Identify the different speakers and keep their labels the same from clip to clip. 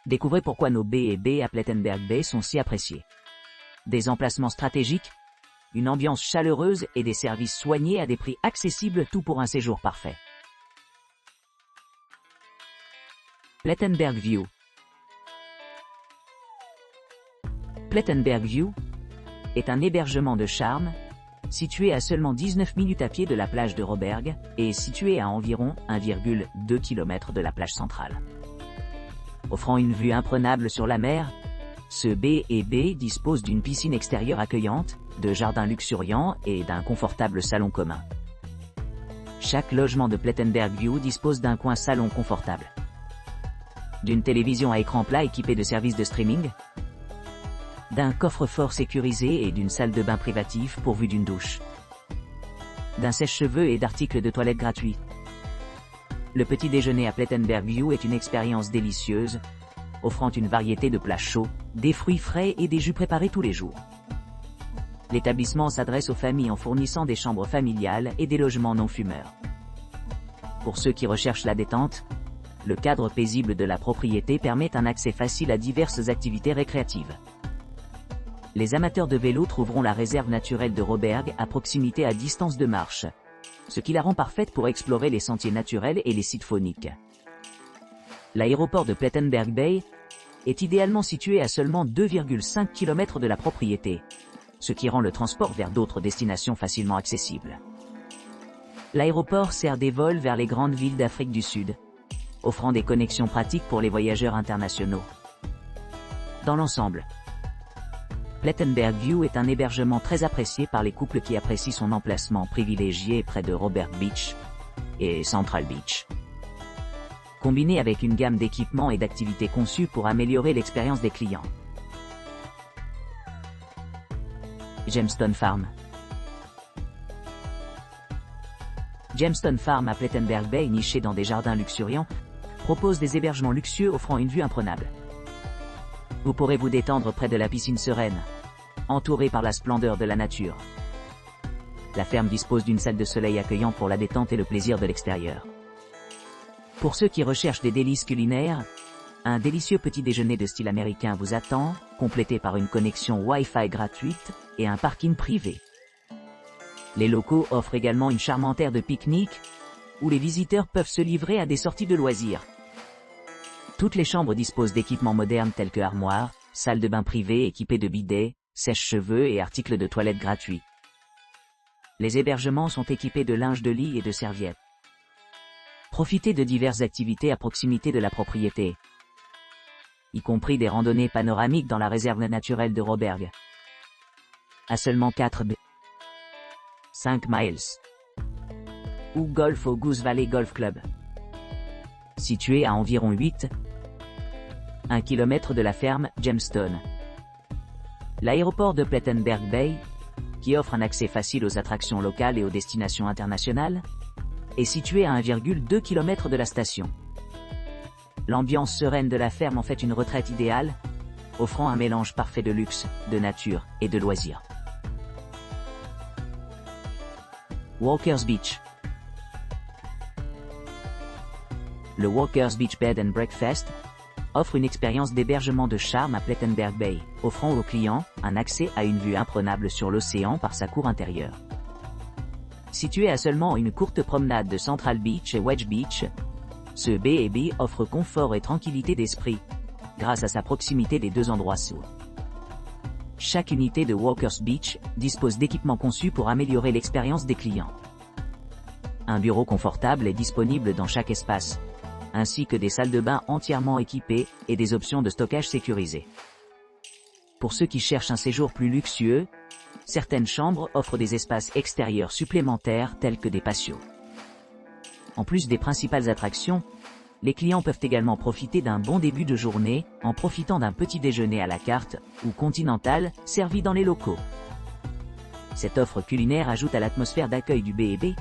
Speaker 1: Découvrez pourquoi nos B&B à Plettenberg Bay sont si appréciés. Des emplacements stratégiques, une ambiance chaleureuse et des services soignés à des prix accessibles, tout pour un séjour parfait. Plettenberg View. Plettenberg View est un hébergement de charme, situé à seulement 19 minutes à pied de la plage de Råberg, et situé à environ 1,2 km de la plage centrale. Offrant une vue imprenable sur la mer, ce B&B dispose d'une piscine extérieure accueillante, de jardins luxuriants et d'un confortable salon commun. Chaque logement de Plettenberg View dispose d'un coin salon confortable, d'une télévision à écran plat équipée de services de streaming, d'un coffre-fort sécurisé et d'une salle de bain privative pourvue d'une douche, d'un sèche-cheveux et d'articles de toilette gratuits. Le petit déjeuner à Plettenberg View est une expérience délicieuse, offrant une variété de plats chauds, des fruits frais et des jus préparés tous les jours. L'établissement s'adresse aux familles en fournissant des chambres familiales et des logements non fumeurs. Pour ceux qui recherchent la détente, le cadre paisible de la propriété permet un accès facile à diverses activités récréatives. Les amateurs de vélo trouveront la réserve naturelle de Råberg à proximité à distance de marche, ce qui la rend parfaite pour explorer les sentiers naturels et les sites fauniques. L'aéroport de Plettenberg Bay est idéalement situé à seulement 2,5 km de la propriété, ce qui rend le transport vers d'autres destinations facilement accessible. L'aéroport sert des vols vers les grandes villes d'Afrique du Sud, offrant des connexions pratiques pour les voyageurs internationaux. Dans l'ensemble, Plettenberg View est un hébergement très apprécié par les couples qui apprécient son emplacement privilégié près de Råberg Beach et Central Beach. Combiné avec une gamme d'équipements et d'activités conçues pour améliorer l'expérience des clients. Gemstone Farm. Gemstone Farm à Plettenberg Bay, niché dans des jardins luxuriants, propose des hébergements luxueux offrant une vue imprenable. Vous pourrez vous détendre près de la piscine sereine, entouré par la splendeur de la nature. La ferme dispose d'une salle de soleil accueillante pour la détente et le plaisir de l'extérieur. Pour ceux qui recherchent des délices culinaires, un délicieux petit déjeuner de style américain vous attend, complété par une connexion Wi-Fi gratuite et un parking privé. Les locaux offrent également une charmante aire de pique-nique, où les visiteurs peuvent se livrer à des sorties de loisirs. Toutes les chambres disposent d'équipements modernes tels que armoires, salles de bain privées équipées de bidets, sèche-cheveux et articles de toilette gratuits. Les hébergements sont équipés de linge de lit et de serviettes. Profitez de diverses activités à proximité de la propriété, y compris des randonnées panoramiques dans la réserve naturelle de Råberg, à seulement 5 miles, ou golf au Goose Valley Golf Club, situé à environ 1 km de la ferme Gemstone. L'aéroport de Plettenberg Bay, qui offre un accès facile aux attractions locales et aux destinations internationales, est situé à 1,2 km de la station. L'ambiance sereine de la ferme en fait une retraite idéale, offrant un mélange parfait de luxe, de nature et de loisirs. Walker's Beach. Le Walker's Beach Bed and Breakfast offre une expérience d'hébergement de charme à Plettenberg Bay, offrant aux clients un accès à une vue imprenable sur l'océan par sa cour intérieure. Situé à seulement une courte promenade de Central Beach et Wedge Beach, ce B&B offre confort et tranquillité d'esprit, grâce à sa proximité des deux endroits sourds. Chaque unité de Walker's Beach dispose d'équipements conçus pour améliorer l'expérience des clients. Un bureau confortable est disponible dans chaque espace, ainsi que des salles de bain entièrement équipées et des options de stockage sécurisées. Pour ceux qui cherchent un séjour plus luxueux, certaines chambres offrent des espaces extérieurs supplémentaires tels que des patios. En plus des principales attractions, les clients peuvent également profiter d'un bon début de journée en profitant d'un petit déjeuner à la carte ou continental servi dans les locaux. Cette offre culinaire ajoute à l'atmosphère d'accueil du B&B.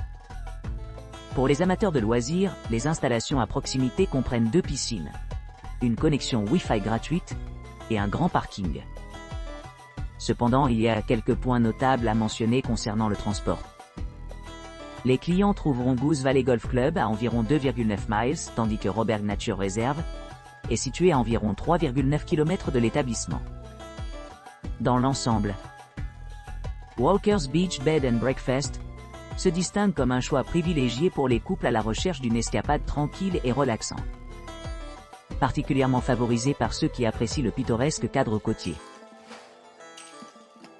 Speaker 1: Pour les amateurs de loisirs, les installations à proximité comprennent 2 piscines, une connexion Wi-Fi gratuite et un grand parking. Cependant, il y a quelques points notables à mentionner concernant le transport. Les clients trouveront Goose Valley Golf Club à environ 2,9 miles, tandis que Råberg Nature Reserve est situé à environ 3,9 km de l'établissement. Dans l'ensemble, Walker's Beach Bed and Breakfast se distingue comme un choix privilégié pour les couples à la recherche d'une escapade tranquille et relaxante. Particulièrement favorisé par ceux qui apprécient le pittoresque cadre côtier.